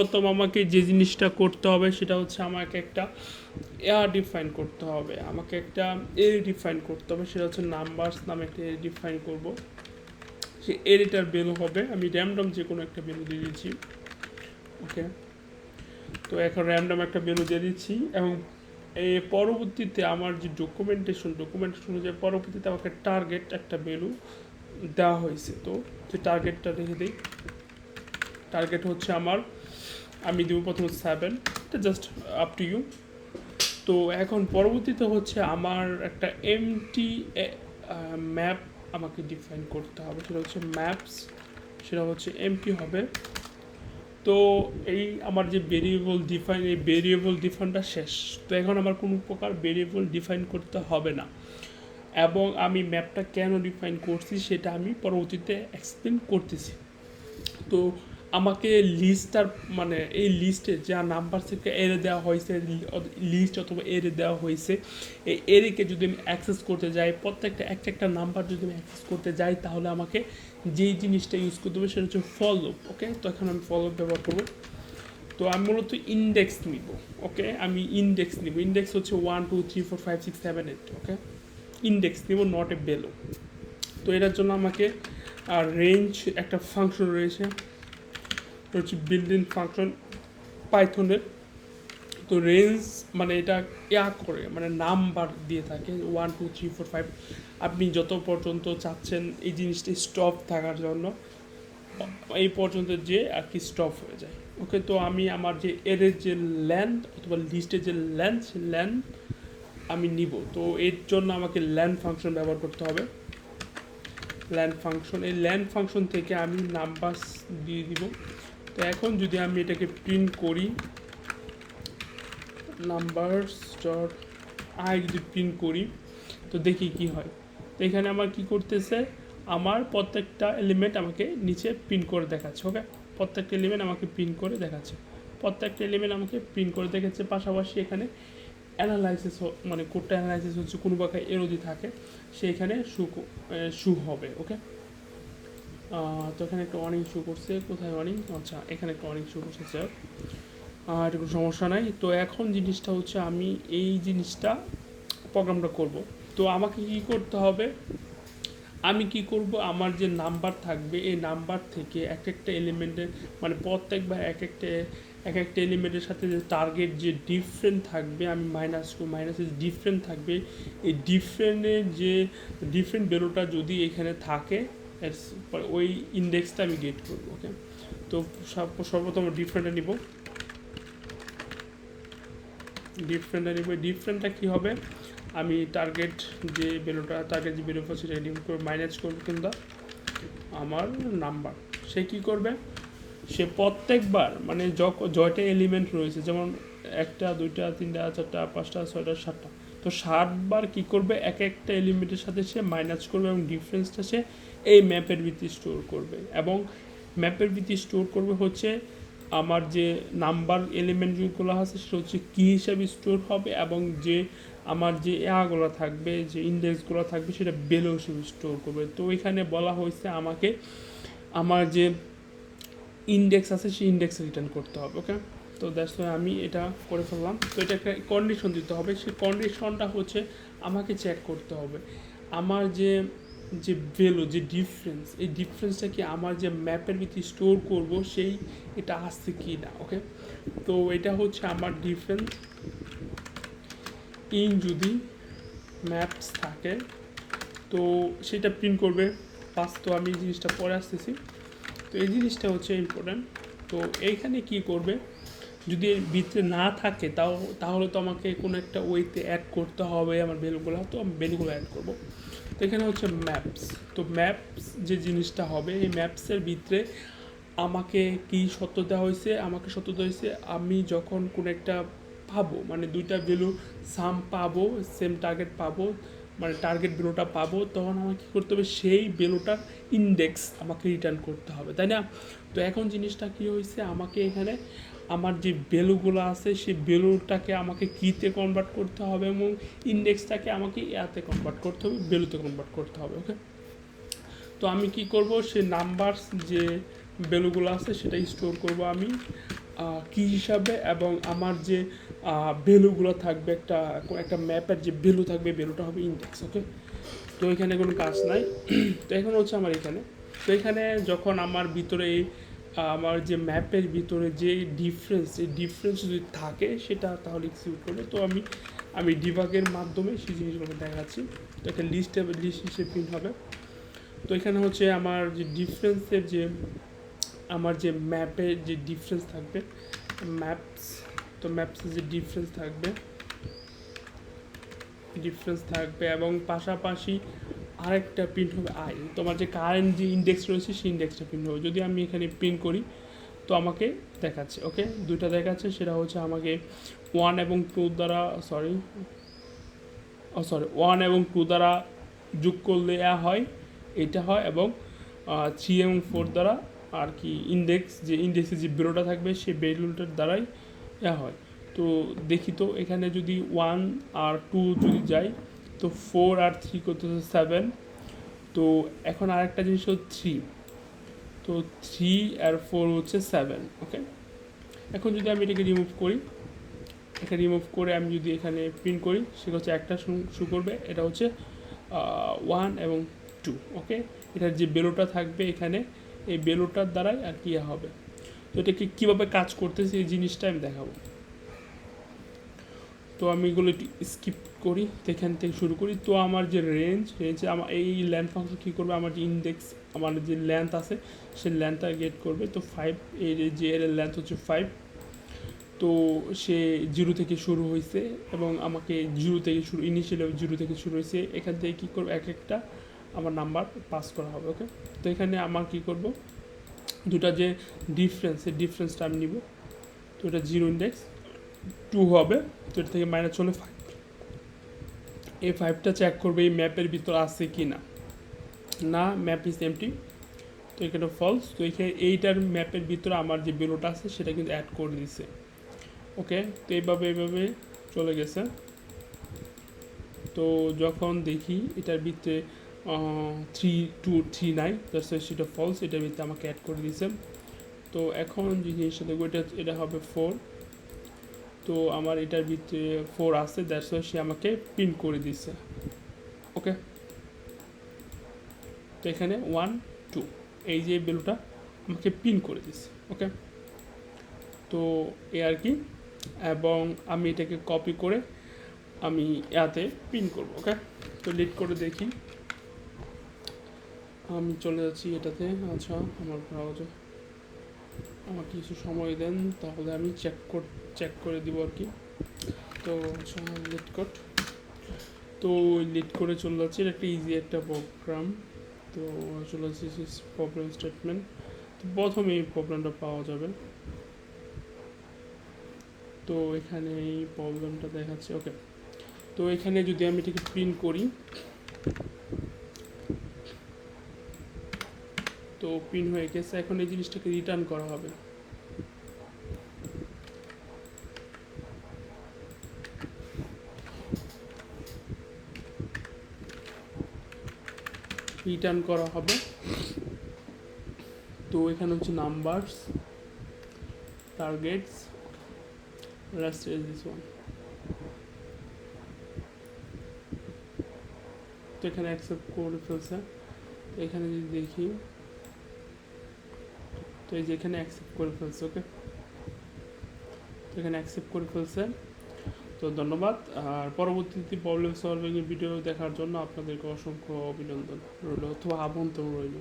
প্রথম আমাকে যে জিনিসটা করতে হবে সেটা হচ্ছে আমাকে একটা ডিফাইন করতে হবে, আমাকে একটা ডিফাইন করতে হবে, সেটা হচ্ছে নাম্বারস নামে একটা ডিফাইন করব। সে এটার ভ্যালু হবে, আমি র্যান্ডম যে কোনো একটা ভ্যালু দিয়ে দিচ্ছি। ওকে, তো এখন র্যান্ডম একটা ভ্যালু দিয়ে দিচ্ছি এবং এই পরবর্তীতে আমার যে ডকুমেন্টেশন অনুযায়ী পরবর্তীতে আমাকে টার্গেট একটা ভ্যালু দেওয়া হয়েছে। তো যে টার্গেটটা রেখে দিই, টার্গেট হচ্ছে আমার, আমি দেবো প্রথমে 7, এটা জাস্ট আপ টু ইউ। তো এখন পরবর্তীতে হচ্ছে আমার একটা এমটি ম্যাপ আমাকে ডিফাইন করতে হবে, সেটা হচ্ছে ম্যাপস, সেটা হচ্ছে এমটি হবে। তো এই আমার যে ভেরিয়েবল ডিফাইন, এই ভেরিয়েবল ডিফাইনটা শেষ। তো এখন আমার কোনো প্রকার ভেরিয়েবল ডিফাইন করতে হবে না, এবং আমি ম্যাপটা কেন ডিফাইন করছি সেটা আমি পরবর্তীতে এক্সপ্লেন করতেছি। তো আমাকে লিস্টটার মানে এই লিস্টে যা নাম্বার থেকে এরে দেওয়া হয়েছে, লিস্ট অথবা এরে দেওয়া হয়েছে, এই এরেকে যদি আমি অ্যাক্সেস করতে যাই, প্রত্যেকটা একটা নাম্বার যদি আমি অ্যাক্সেস করতে যাই, তাহলে আমাকে যেই জিনিসটা ইউজ করতে হবে সেটা হচ্ছে ফর লুপ। ওকে, তো এখন আমি ফর লুপ ব্যবহার করবো। তো আমি মূলত ইন্ডেক্স নিব। ওকে, আমি ইন্ডেক্স নিব, ইন্ডেক্স হচ্ছে 1 2 3 4 5 6 7 8। ওকে, ইন্ডেক্স নিব, নট এ ভ্যালু। তো এটার জন্য আমাকে রেঞ্জ একটা ফাংশন রয়েছে, হচ্ছে বিল্ড ইন ফাংশন পাইথনের। তো রেঞ্জ মানে এটা করে মানে নাম্বার দিয়ে থাকে 1 2 3 4 5, আপনি যত পর্যন্ত চাচ্ছেন এই জিনিসটা স্টপ থাকার জন্য, এই পর্যন্ত যে আর কি স্টপ হয়ে যায়। ওকে, তো আমি আমার যে এর যে লেন্থ অথবা লিস্টের যে লেন্থ, আমি নিব। তো এর জন্য আমাকে ল্যান্ড ফাংশন ব্যবহার করতে হবে, ল্যান্ড ফাংশন। এই ল্যান্ড ফাংশন থেকে আমি নাম্বার দিয়ে দিব। তো এখন যদি আমি এটাকে প্রিন্ট করি, নাম্বারস ডট আই যদি প্রিন্ট করি, তো দেখি কি হয়। তো এখানে আমার কি করতেছে, আমার প্রত্যেকটা এলিমেন্ট আমাকে নিচে প্রিন্ট করে দেখাচ্ছে। ওকে, প্রত্যেকটা এলিমেন্ট আমাকে প্রিন্ট করে দেখাচ্ছে, প্রত্যেকটা এলিমেন্ট আমাকে প্রিন্ট করে দেখাচ্ছে। পাশাপাশি এখানে অ্যানালাইসিস মানে কোডটা অ্যানালাইসিস হচ্ছে, কোনো প্রকার এরোদি থাকে সেইখানে শু হবে। ওকে, তো এখানে একটা ওয়ার্নিং শো করছে, কোথায় ওয়ার্নিং, আচ্ছা এখানে একটা ওয়ার্নিং শো করছে স্যার, এটা কোনো সমস্যা নাই। তো এখন জিনিসটা হচ্ছে আমি এই জিনিসটা প্রোগ্রামটা করব। তো আমাকে কি করতে হবে, আমি কি করব, আমার যে নাম্বার থাকবে এই নাম্বার থেকে এক একটা এলিমেন্টের মানে প্রত্যেকবার এক একটা এলিমেন্টের সাথে যে টার্গেট যে ডিফারেন্ট থাকবে, আমি মাইনাসে ডিফারেন্ট থাকবে, এই ডিফারেন্টের যে ডিফারেন্ট ভ্যালুটা যদি এখানে থাকে, ওই ইন্ডেক্সটা আমি গেট করব। ওকে, তো সর্বপ্রথম ডিফারেন্টটা নিব, ডিফারেন্টটা কী হবে, আমি টার্গেট যে ভ্যালু সেটা ডিফাইন করে মাইনাস করবো কিন্তু আমার নাম্বার। সে কী করবে, সে প্রত্যেকবার মানে জয়টা এলিমেন্ট রয়েছে, যেমন 1 2 3 4 5 6 7, তো 7বার কী করবে, এক একটা এলিমেন্টের সাথে সে মাইনাস করবে এবং ডিফারেন্সটা সে এই ম্যাপের ভিত্তি স্টোর করবে। এবং ম্যাপের ভিত্তি স্টোর করবে হচ্ছে আমার যে নাম্বার এলিমেন্ট যেগুলো আছে সেটা হচ্ছে কী হিসাবে স্টোর হবে, এবং যে আমার যে এগুলো থাকবে, যে ইন্ডেক্সগুলো থাকবে, সেটা ভ্যালু হিসেবে স্টোর করবে। তো এখানে বলা হয়েছে আমাকে আমার যে ইন্ডেক্স আছে সেই ইন্ডেক্স রিটার্ন করতে হবে। ওকে, তো দ্যাটস ওয়াই আমি এটা করে ফেললাম। তো এটা একটা কন্ডিশন দিতে হবে, সেই কন্ডিশনটা হচ্ছে আমাকে চেক করতে হবে আমার যে ভ্যালু, যে ডিফারেন্স, এই ডিফারেন্সটা কি আমার যে ম্যাপের ভিতরে স্টোর করব সেই এটা আসছে কি না। ওকে, তো এটা হচ্ছে আমার ডিফারেন্স ইন যদি ম্যাপস থাকে, তো সেটা প্রিন্ট করবে পাস। তো আমি জিনিসটা পরে আসতেছি। তো এই জিনিসটা হচ্ছে ইম্পর্ট্যান্ট। তো এইখানে কি করবে, যদি এর ভিতরে না থাকে তাহলে তো আমাকে কোনো একটা ওয়েতে অ্যাড করতে হবে আমার ভ্যালুগুলো, তো আমি ভ্যালুগুলো অ্যাড করবো। তো এখানে হচ্ছে ম্যাপস। তো ম্যাপস যে জিনিসটা হবে, এই ম্যাপসের ভিতরে আমাকে কি সত্য দেওয়া হয়েছে, আমাকে সত্য দেওয়া হয়েছে আমি যখন কোনো একটা পাবো, মানে দুইটা ভ্যালু সাম পাবো, সেম টার্গেট পাবো, মানে টার্গেট ভ্যালুটা পাবো, তখন আমাকে কী করতে হবে, সেই ভ্যালুটার ইন্ডেক্স আমাকে রিটার্ন করতে হবে, তাই না? তো এখন জিনিসটা কী হয়েছে, আমাকে এখানে আমার যে ভ্যালুগুলো আছে সেই ভ্যালুটাকে আমাকে কীতে কনভার্ট করতে হবে, এবং ইন্ডেক্সটাকে আমাকে ইয়াতে কনভার্ট করতে হবে, ভ্যালুতে কনভার্ট করতে হবে। ওকে, তো আমি কি করব, সেই নাম্বারস যে ভ্যালুগুলো আছে সেটা স্টোর করব আমি কি হিসাবে, এবং আমার যে ভ্যালুগুলো থাকবে, একটা একটা ম্যাপের যে ভ্যালু থাকবে, ভ্যালুটা হবে ইন্ডেক্স। ওকে, তো এখানে কোনো কাজ নাই। তো এখন হচ্ছে আমার এখানে, তো এখানে যখন আমার ভিতরে আমার যে ম্যাপের ভিতরে যে ডিফারেন্স, এই ডিফারেন্স যদি থাকে সেটা তাহলে এক্সিকিউট করবে। তো আমি ডিবাগের মাধ্যমে সেই জিনিসগুলো দেখাচ্ছি। তো একটা লিস্ট হিসেবে প্রিন্ট হবে। তো এখানে হচ্ছে আমার যে ডিফারেন্সের যে আমার যে ম্যাপের যে ডিফারেন্স থাকবে, ম্যাপস, তো ম্যাপসের যে ডিফারেন্স থাকবে এবং পাশাপাশি আরেকটা প্রিন্ট হবে আই, তোমার যে কারেন্ট যে ইন্ডেক্স রয়েছে সেই ইন্ডেক্সটা প্রিন্ট হবে। যদি আমি এখানে প্রিন্ট করি তো আমাকে দেখাচ্ছে, ওকে, দুইটা দেখাচ্ছে। সেটা হচ্ছে আমাকে 1 এবং 2 দ্বারা সরি 1 এবং 2 দ্বারা যোগ করলে হয়, এটা হয়, এবং 3 এবং 4 দ্বারা আর কি ইন্ডেক্সের যে ভ্যালুটা থাকবে সেই ভ্যালুটার দ্বারাই হয়। তো দেখি তো এখানে যদি 1 আর 2 যদি যাই, তো 4 আর 3 করতেছে 7। তো এখন আরেকটা জিনিস হচ্ছে 3, তো 3 আর 4 হচ্ছে 7। ওকে, এখন যদি আমি এটাকে রিমুভ করি, এখানে রিমুভ করে আমি যদি এখানে প্রিন্ট করি, সেটা হচ্ছে একটা শু করবে, এটা হচ্ছে 1 এবং 2। ওকে, এটার যে বেলোটা থাকবে এখানে, এই বেলোটার দ্বারাই আর কি হবে। তো এটাকে কীভাবে কাজ করতেছে এই জিনিসটা আমি দেখাবো। তো আমি এগুলো একটু স্কিপ করি, এখান থেকে শুরু করি। তো আমার যে রেঞ্জে আমার এই লেন্থ ফাংশন কী করবে, আমার যে ইন্ডেক্স, আমার যে লেন্থ আছে সেই লেন্থটা গেট করবে। তো 5, এর যে এর লেন্থ হচ্ছে 5। তো সে 0 থেকে শুরু হয়েছে এবং আমাকে 0 থেকে শুরু, ইনিশিয়ালি 0 থেকে শুরু হয়েছে। এখান থেকে কী করবো, এক একটা আমার নাম্বার পাস করা হবে। ওকে, তো এখানে আমার কী করব, দুটা যে ডিফারেন্সটা আমি নিব। তো এটা 0 ইন্ডেক্স 2 হবে, তো এটা থেকে মাইনাস চলে 5। এই 5টা চেক করবে এই ম্যাপের ভিতর আছে কি না, না ম্যাপ ইজ এমটি, তো এখানে ফলস। তো এখানে এইটার ম্যাপের ভিতরে আমার যে বেলোটা আছে সেটা কিন্তু অ্যাড করে দিছে। ওকে, তো এইভাবে চলে গেছে। তো যখন দেখি এটার ভিতরে 3 নাই, সেটা ফলস, এটার ভিতরে আমাকে অ্যাড করে দিয়েছে। তো এখন যে জিনিসটা দেখবো, এটা হবে 4। তো আমার এটার ভিতরে 4 আছে, দ্যাটস সে আমাকে প্রিন্ট করে দিচ্ছে। ওকে, তো এখানে 1 2 এই যে ভ্যালুটা আমাকে প্রিন্ট করে দিচ্ছে। ওকে, তো এ আর কি, এবং আমি এটাকে কপি করে আমি ইয়াতে প্রিন্ট করবো। ওকে, তো লিড করে দেখি, আমি চলে যাচ্ছি এটাতে। আচ্ছা, আমার ব্রাউজার আমাকে কিছু সময় দেন, তাহলে আমি চেক করে দিব আর কি। তো আচ্ছা, LeetCode, তো লিড করে চলে যাচ্ছি, এটা একটা ইজি একটা প্রোগ্রাম। তো চলে যাচ্ছি প্রবলেম স্টেটমেন্ট। তো প্রথমে এই প্রবলেমটা পাওয়া যাবে। তো এখানে এই প্রবলেমটা দেখাচ্ছে। ওকে, তো এখানে যদি আমি এটাকে প্রিন্ট করি, তো প্রিন্ট হয়ে গেছে। এখন এই জিনিসটাকে রিটার্ন করা হবে। তো এখানে হচ্ছে numbers, targets, last is this one. তো এখানে অ্যাকসেপ্ট করে ফেলছে। তো এখানে যদি দেখি, তো এই যে এখানে অ্যাকসেপ্ট করে ফেলছে। ওকে, তো এখানে অ্যাকসেপ্ট করে ফেলছে। তো ধন্যবাদ। আর পরবর্তীতে প্রবলেম সলভিং ভিডিও দেখার জন্য আপনাদেরকে অসংখ্য অভিনন্দন রইল, অথবা আমন্ত্রণ রইল।